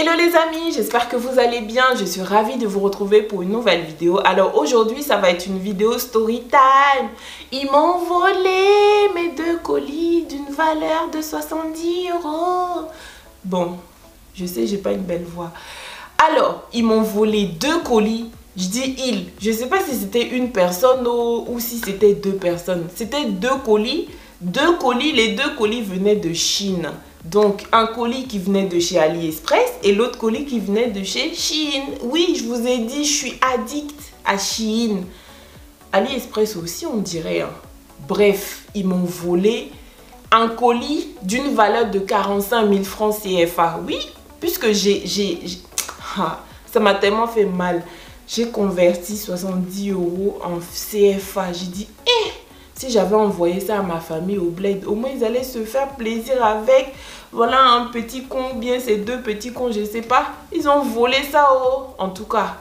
Hello les amis, j'espère que vous allez bien. Je suis ravie de vous retrouver pour une nouvelle vidéo. Alors aujourd'hui, ça va être une vidéo story time. Ils m'ont volé mes 2 colis d'une valeur de 70 €. Bon, je sais, j'ai pas une belle voix. Alors, ils m'ont volé 2 colis. Je dis ils. Je sais pas si c'était une personne ou si c'était 2 personnes. C'était 2 colis. 2 colis, les 2 colis venaient de Chine. Donc, un colis qui venait de chez AliExpress et l'autre colis qui venait de chez Shein. Oui, je vous ai dit, je suis addict à Shein. AliExpress aussi, on dirait. Hein. Bref, ils m'ont volé un colis d'une valeur de 45 000 francs CFA. Oui, puisque ça m'a tellement fait mal. J'ai converti 70 € en CFA. J'ai dit, si j'avais envoyé ça à ma famille au bled, au moins ils allaient se faire plaisir avec. Voilà un petit con, bien ces 2 petits cons, je sais pas. Ils ont volé ça. En tout cas,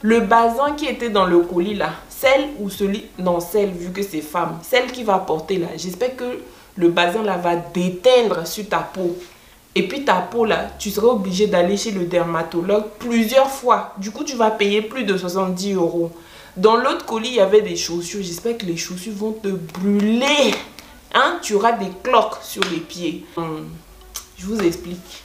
le bazin qui était dans le colis là, celle ou celui, non celle vu que c'est femme, celle qui va porter là, j'espère que le bazin là va déteindre sur ta peau. Et puis ta peau là, tu seras obligé d'aller chez le dermatologue plusieurs fois. Du coup, tu vas payer plus de 70 €. Dans l'autre colis, il y avait des chaussures. J'espère que les chaussures vont te brûler. Hein? Tu auras des cloques sur les pieds. Je vous explique.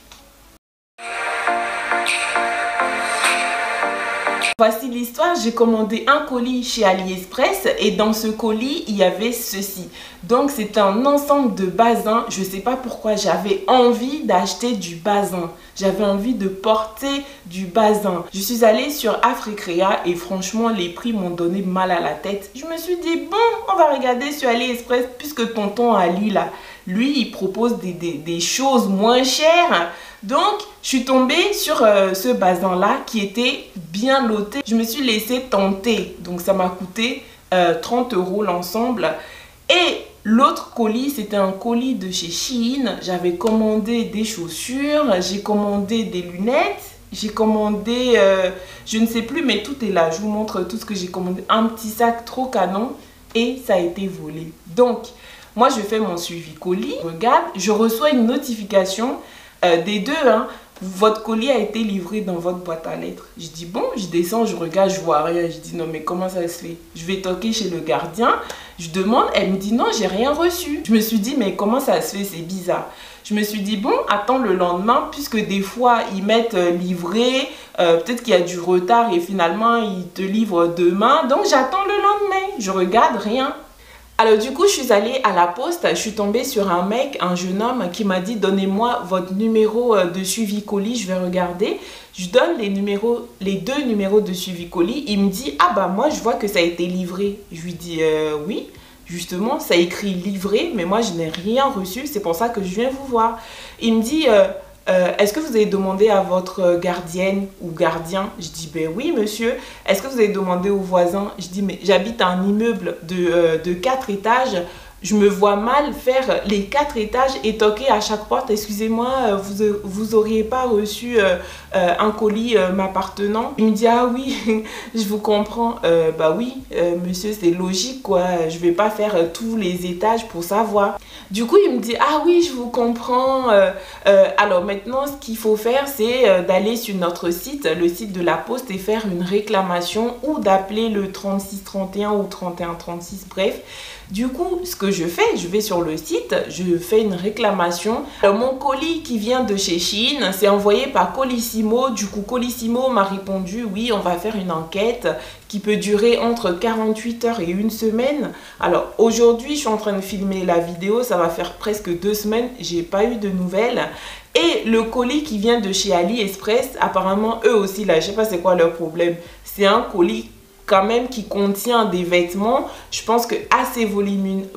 Voici l'histoire, j'ai commandé un colis chez AliExpress et dans ce colis, il y avait ceci. Donc, c'est un ensemble de bazin. Je ne sais pas pourquoi j'avais envie d'acheter du bazin. J'avais envie de porter du bazin. Je suis allée sur Africrea et franchement, les prix m'ont donné mal à la tête. Je me suis dit, bon, on va regarder sur AliExpress puisque tonton Ali, là, lui, il propose des choses moins chères. Donc, je suis tombée sur ce bazin-là qui était bien loté. Je me suis laissée tenter. Donc, ça m'a coûté 30 € l'ensemble. Et l'autre colis, c'était un colis de chez Shein. J'avais commandé des chaussures, j'ai commandé des lunettes, j'ai commandé, je ne sais plus, mais tout est là. Je vous montre tout ce que j'ai commandé. Un petit sac trop canon et ça a été volé. Donc, moi, je fais mon suivi colis. Regarde, je reçois une notification des 2, hein. Votre colis a été livré dans votre boîte à lettres. Je dis bon, je descends, je regarde, je vois rien. Je dis non mais comment ça se fait? Je vais toquer chez le gardien. Je demande, elle me dit non, j'ai rien reçu. Je me suis dit mais comment ça se fait? C'est bizarre. Je me suis dit bon, attends le lendemain puisque des fois ils mettent livré, peut-être qu'il y a du retard et finalement ils te livrent demain. Donc j'attends le lendemain. Je regarde rien. Alors du coup, je suis allée à la poste, je suis tombée sur un mec, un jeune homme qui m'a dit « Donnez-moi votre numéro de suivi colis, je vais regarder. » Je donne les 2 numéros de suivi colis. Il me dit « Ah bah moi, je vois que ça a été livré. » Je lui dis « Oui, justement, ça écrit livré, mais moi, je n'ai rien reçu. C'est pour ça que je viens vous voir. » Il me dit est-ce que vous avez demandé à votre gardienne ou gardien? Je dis, ben oui, monsieur. Est-ce que vous avez demandé aux voisins? Je dis, mais j'habite un immeuble de 4 étages. Je me vois mal faire les 4 étages et toquer à chaque porte. Excusez-moi, vous auriez pas reçu un colis m'appartenant? Il me dit, ah oui, je vous comprends. Bah oui, monsieur, c'est logique, quoi. Je vais pas faire tous les étages pour savoir. Du coup, il me dit, ah oui, je vous comprends. Alors maintenant, ce qu'il faut faire, c'est d'aller sur notre site, le site de la Poste, et faire une réclamation ou d'appeler le 3631 ou 3136, bref. Du coup, ce que je fais, je vais sur le site, je fais une réclamation. Mon colis qui vient de chez Shein, c'est envoyé par Colissimo. Du coup, Colissimo m'a répondu, oui, on va faire une enquête qui peut durer entre 48 heures et 1 semaine. Alors, aujourd'hui, je suis en train de filmer la vidéo, ça va faire presque 2 semaines, j'ai pas eu de nouvelles. Et le colis qui vient de chez AliExpress, apparemment, eux aussi, là, je sais pas c'est quoi leur problème. C'est un colis quand même qui contient des vêtements, je pense que assez volumineux,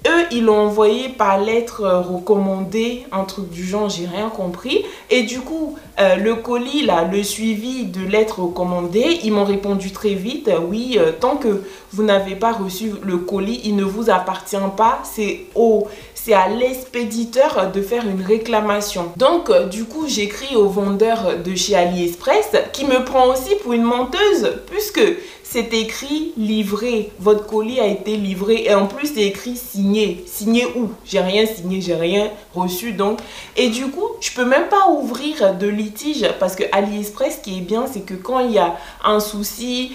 Eux, ils l'ont envoyé par lettre recommandée, un truc du genre, j'ai rien compris. Et du coup, le colis, là, le suivi de lettres recommandées, ils m'ont répondu très vite, oui, tant que vous n'avez pas reçu le colis, il ne vous appartient pas, c'est à l'expéditeur de faire une réclamation. Donc, du coup, j'écris au vendeur de chez AliExpress qui me prend aussi pour une menteuse, puisque c'est écrit livré. Votre colis a été livré. Et en plus, c'est écrit signé. Signé où? J'ai rien signé, j'ai rien reçu. Donc, et du coup, je peux même pas ouvrir de litige parce que AliExpress, ce qui est bien, c'est que quand il y a un souci,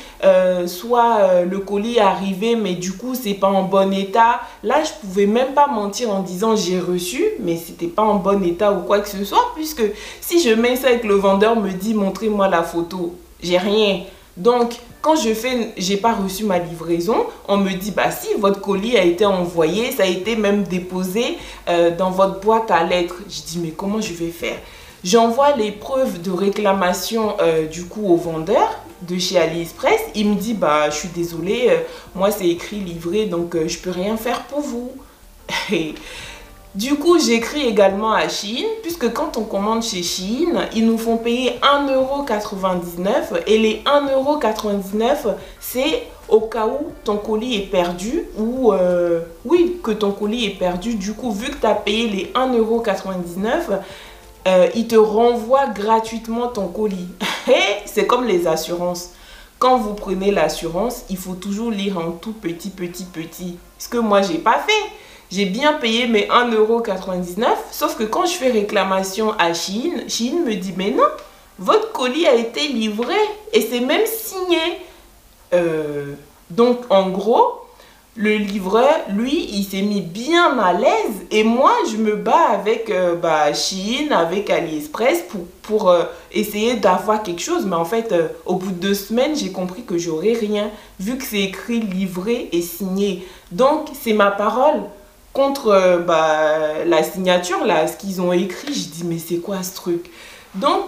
soit le colis est arrivé, mais du coup, c'est pas en bon état. Là, je pouvais même pas mentir en disant j'ai reçu, mais c'était pas en bon état ou quoi que ce soit, puisque si je mets ça et que le vendeur me dit montrez-moi la photo, j'ai rien. Donc, quand j'ai pas reçu ma livraison, on me dit, bah si, votre colis a été envoyé, ça a été même déposé dans votre boîte à lettres. Je dis, mais comment je vais faire? J'envoie les preuves de réclamation du coup au vendeur de chez AliExpress. Il me dit, bah je suis désolée, moi c'est écrit livré, donc je peux rien faire pour vous. Du coup, j'écris également à Shein, puisque quand on commande chez Shein, ils nous font payer 1,99 € et les 1,99 €, c'est au cas où ton colis est perdu ou oui, que ton colis est perdu. Du coup, vu que tu as payé les 1,99 €, ils te renvoient gratuitement ton colis. Et c'est comme les assurances. Quand vous prenez l'assurance, il faut toujours lire en tout petit. Ce que moi, j'ai pas fait. J'ai bien payé mes 1,99 €, sauf que quand je fais réclamation à Shein, Shein me dit, mais non, votre colis a été livré et c'est même signé. Donc, en gros, le livreur, lui, il s'est mis bien à l'aise et moi, je me bats avec Shein, avec AliExpress pour essayer d'avoir quelque chose. Mais en fait, au bout de 2 semaines, j'ai compris que j'aurais rien, vu que c'est écrit livré et signé. Donc, c'est ma parole contre la signature, là, ce qu'ils ont écrit. Je dis, mais c'est quoi ce truc? Donc,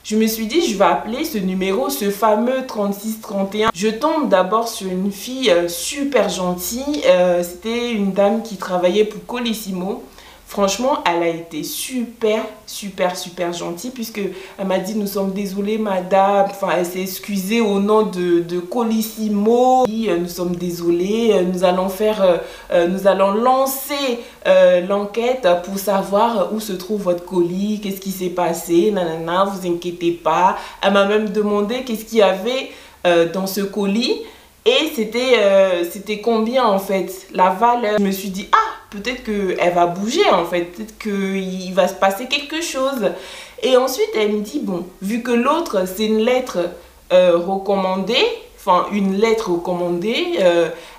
je me suis dit, je vais appeler ce numéro, ce fameux 3631. Je tombe d'abord sur une fille super gentille. C'était une dame qui travaillait pour Colissimo. Franchement, elle a été super gentille, puisque elle m'a dit, nous sommes désolés madame. Enfin, elle s'est excusée au nom de Colissimo. Nous sommes désolés, nous allons lancer l'enquête pour savoir où se trouve votre colis, qu'est-ce qui s'est passé, nanana, vous inquiétez pas. Elle m'a même demandé qu'est-ce qu'il y avait dans ce colis. Et c'était combien en fait, la valeur. Je me suis dit, ah, peut-être qu'elle va bouger en fait, peut-être qu'il va se passer quelque chose. Et ensuite, elle me dit, bon, vu que l'autre, c'est une lettre recommandée, enfin une lettre recommandée,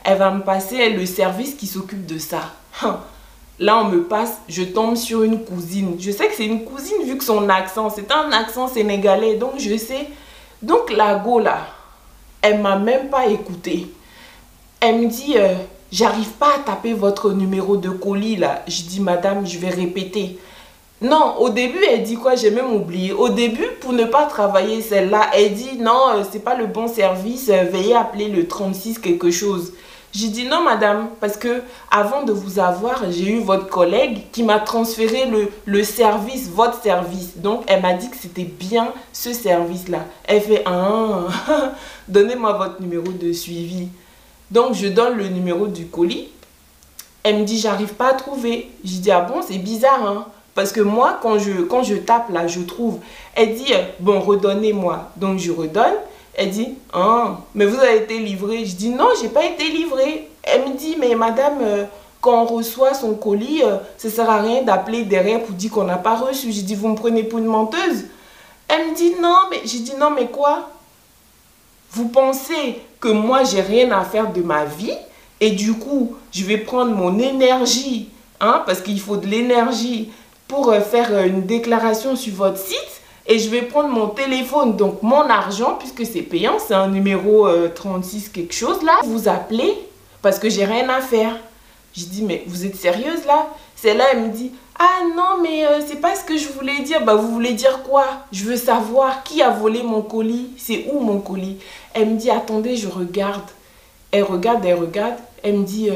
elle va me passer le service qui s'occupe de ça. Là, on me passe, je tombe sur une cousine. Je sais que c'est une cousine vu que son accent, c'est un accent sénégalais, donc je sais. Donc la go là, elle m'a même pas écouté. Elle me dit, j'arrive pas à taper votre numéro de colis là. Je dis, madame, je vais répéter. Non, au début, elle dit quoi? J'ai même oublié. Au début, pour ne pas travailler celle-là, elle dit, non, c'est pas le bon service, veuillez appeler le 36 quelque chose. J'ai dit, non, madame, parce que avant de vous avoir, j'ai eu votre collègue qui m'a transféré le service, votre service. Donc, elle m'a dit que c'était bien ce service-là. Elle fait, donnez-moi votre numéro de suivi. Donc, je donne le numéro du colis. Elle me dit, j'arrive pas à trouver. Je dis, ah bon, c'est bizarre, hein? Parce que moi, quand je tape là, je trouve. Elle dit, bon, redonnez-moi. Donc, je redonne. Elle dit, ah, mais vous avez été livré. Je dis, non, j'ai pas été livré. Elle me dit, mais madame, quand on reçoit son colis, ça sert à rien d'appeler derrière pour dire qu'on n'a pas reçu. J'ai dit, vous me prenez pour une menteuse? Elle me dit, non, mais j'ai dit, non, mais quoi? Vous pensez que moi, j'ai rien à faire de ma vie et du coup, je vais prendre mon énergie, hein, parce qu'il faut de l'énergie pour faire une déclaration sur votre site. Et je vais prendre mon téléphone, donc mon argent, puisque c'est payant, c'est un numéro 36 quelque chose là. Vous appelez parce que j'ai rien à faire. Je dis, mais vous êtes sérieuse là? Celle-là, elle me dit, ah non, mais c'est pas ce que je voulais dire. Bah, vous voulez dire quoi? Je veux savoir qui a volé mon colis. C'est où mon colis? Elle me dit, attendez, je regarde. Elle regarde. Elle me dit,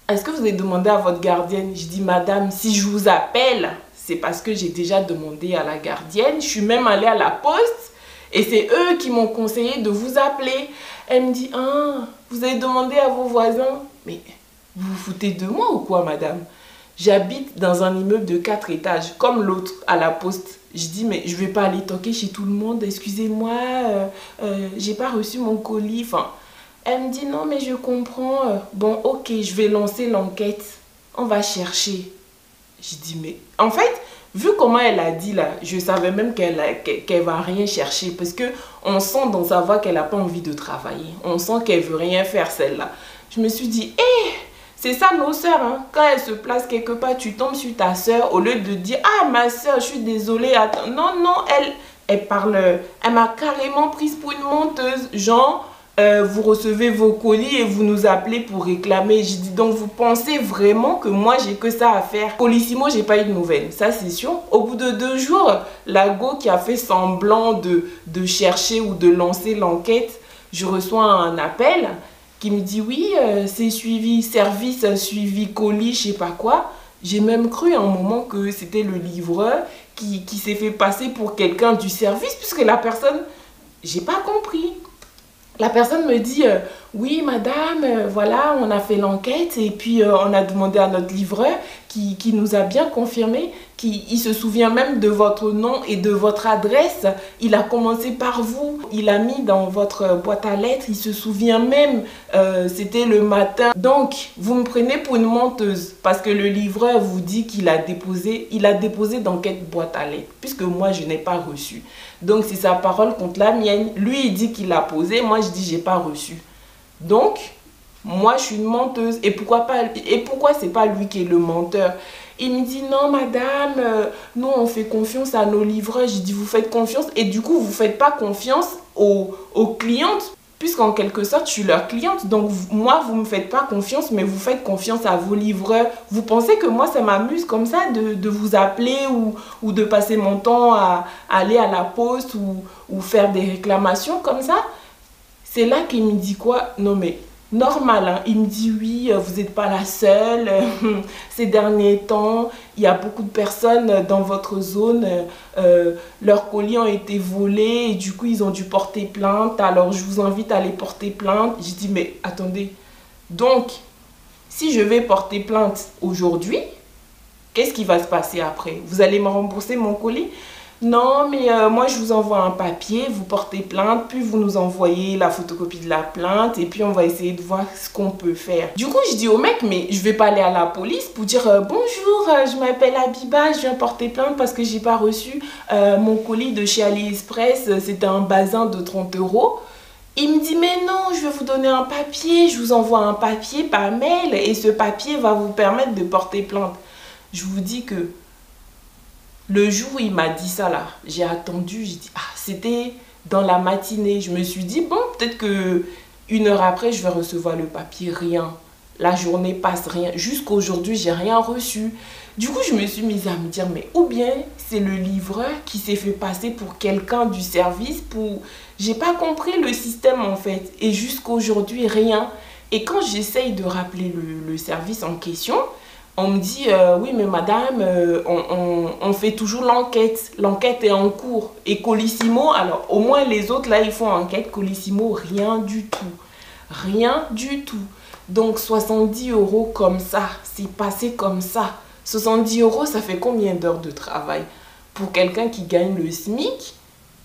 est-ce que vous avez demandé à votre gardienne? Je dis, madame, si je vous appelle, c'est parce que j'ai déjà demandé à la gardienne. Je suis même allée à la poste et c'est eux qui m'ont conseillé de vous appeler. Elle me dit, ah, vous avez demandé à vos voisins? Mais vous vous foutez de moi ou quoi, madame? J'habite dans un immeuble de 4 étages, comme l'autre à la poste. Je dis, mais je vais pas aller toquer chez tout le monde. Excusez-moi, j'ai pas reçu mon colis. Enfin, Elle me dit, non, mais je comprends. Bon, ok, je vais lancer l'enquête. On va chercher. Je dis, mais en fait, vu comment elle a dit là, je savais même qu'elle va rien chercher. Parce que on sent dans sa voix qu'elle n'a pas envie de travailler. On sent qu'elle veut rien faire, celle-là. Je me suis dit, hé, c'est ça nos sœurs. Hein. Quand elle se place quelque part, tu tombes sur ta sœur. Au lieu de dire, ah, ma sœur, je suis désolée. Attends. Non, non, elle parle. Elle m'a carrément prise pour une menteuse. Genre... vous recevez vos colis et vous nous appelez pour réclamer. J'ai dit, donc vous pensez vraiment que moi j'ai que ça à faire? Colissimo, j'ai pas eu de nouvelles, ça c'est sûr. Au bout de 2 jours, la go qui a fait semblant de chercher ou de lancer l'enquête, je reçois un appel qui me dit oui, c'est suivi service, suivi colis, je sais pas quoi. J'ai même cru à un moment que c'était le livreur qui s'est fait passer pour quelqu'un du service, puisque la personne, j'ai pas compris. La personne me dit, oui madame, voilà, on a fait l'enquête et puis on a demandé à notre livreur qui nous a bien confirmé qu'il se souvient même de votre nom et de votre adresse. Il a commencé par vous, il a mis dans votre boîte à lettres, il se souvient même, c'était le matin. Donc, vous me prenez pour une menteuse parce que le livreur vous dit qu'il a déposé dans quelle boîte à lettres, puisque moi je n'ai pas reçu. Donc, c'est sa parole contre la mienne. Lui, il dit qu'il l'a posé, moi je dis j'ai pas reçu. Donc, moi je suis une menteuse. Et pourquoi c'est pas lui qui est le menteur? Il me dit non madame, nous on fait confiance à nos livreurs. J'ai dit vous faites confiance et du coup vous faites pas confiance aux clientes, puisqu'en quelque sorte je suis leur cliente. Donc moi vous me faites pas confiance, mais vous faites confiance à vos livreurs. Vous pensez que moi ça m'amuse comme ça de vous appeler ou de passer mon temps à aller à la poste ou faire des réclamations comme ça? C'est là qu'il me dit quoi? Non mais normal, hein. Il me dit oui, vous n'êtes pas la seule. Ces derniers temps, il y a beaucoup de personnes dans votre zone, leurs colis ont été volés et du coup ils ont dû porter plainte. Alors je vous invite à aller porter plainte. J'ai dit mais attendez, donc si je vais porter plainte aujourd'hui, qu'est-ce qui va se passer après? Vous allez me rembourser mon colis? Non, mais moi je vous envoie un papier, vous portez plainte, puis vous nous envoyez la photocopie de la plainte et puis on va essayer de voir ce qu'on peut faire. Du coup, je dis au mec, mais je vais pas aller à la police pour dire bonjour, je m'appelle Abiba, je viens porter plainte parce que j'ai pas reçu mon colis de chez AliExpress, c'était un bazin de 30 €. Il me dit, mais non, je vais vous donner un papier, je vous envoie un papier par mail et ce papier va vous permettre de porter plainte. Je vous dis que le jour où il m'a dit ça là, j'ai attendu, j'ai dit, ah, c'était dans la matinée. Je me suis dit, bon, peut-être que 1 heure après, je vais recevoir le papier, rien. La journée passe, rien. Jusqu'à aujourd'hui, j'ai rien reçu. Du coup, je me suis mise à me dire, mais ou bien c'est le livreur qui s'est fait passer pour quelqu'un du service pour... J'ai pas compris le système en fait. Et jusqu'à aujourd'hui, rien. Et quand j'essaye de rappeler le service en question... On me dit, oui, mais madame, on fait toujours l'enquête. L'enquête est en cours. Et Colissimo, alors au moins les autres, là, ils font enquête. Colissimo, rien du tout. Rien du tout. Donc, 70 € comme ça, c'est passé comme ça. 70 €, ça fait combien d'heures de travail? Pour quelqu'un qui gagne le SMIC,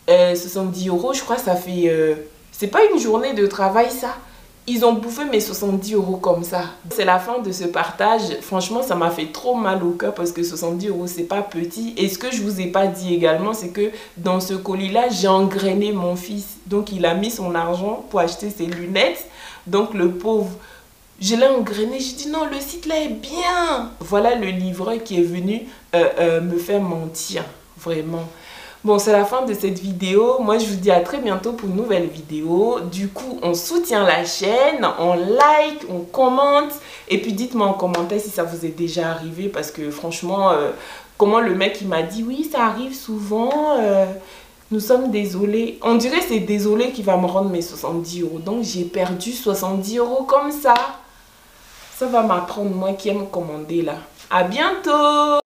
70 €, je crois, ça fait... c'est pas une journée de travail, ça. Ils ont bouffé mes 70 € comme ça. C'est la fin de ce partage. Franchement, ça m'a fait trop mal au cœur parce que 70 €, c'est pas petit. Et ce que je vous ai pas dit également, c'est que dans ce colis-là, j'ai engrainé mon fils. Donc, il a mis son argent pour acheter ses lunettes. Donc, le pauvre, je l'ai engrainé. J'ai dit non, le site là est bien. Voilà le livreur qui est venu me faire mentir. Vraiment. Bon, c'est la fin de cette vidéo. Moi, je vous dis à très bientôt pour une nouvelle vidéo. Du coup, on soutient la chaîne, on like, on commente. Et puis, dites-moi en commentaire si ça vous est déjà arrivé. Parce que franchement, comment le mec, il m'a dit, oui, ça arrive souvent. Nous sommes désolés. On dirait que c'est désolé qui va me rendre mes 70 €. Donc, j'ai perdu 70 € comme ça. Ça va m'apprendre, moi qui aime commander là. À bientôt!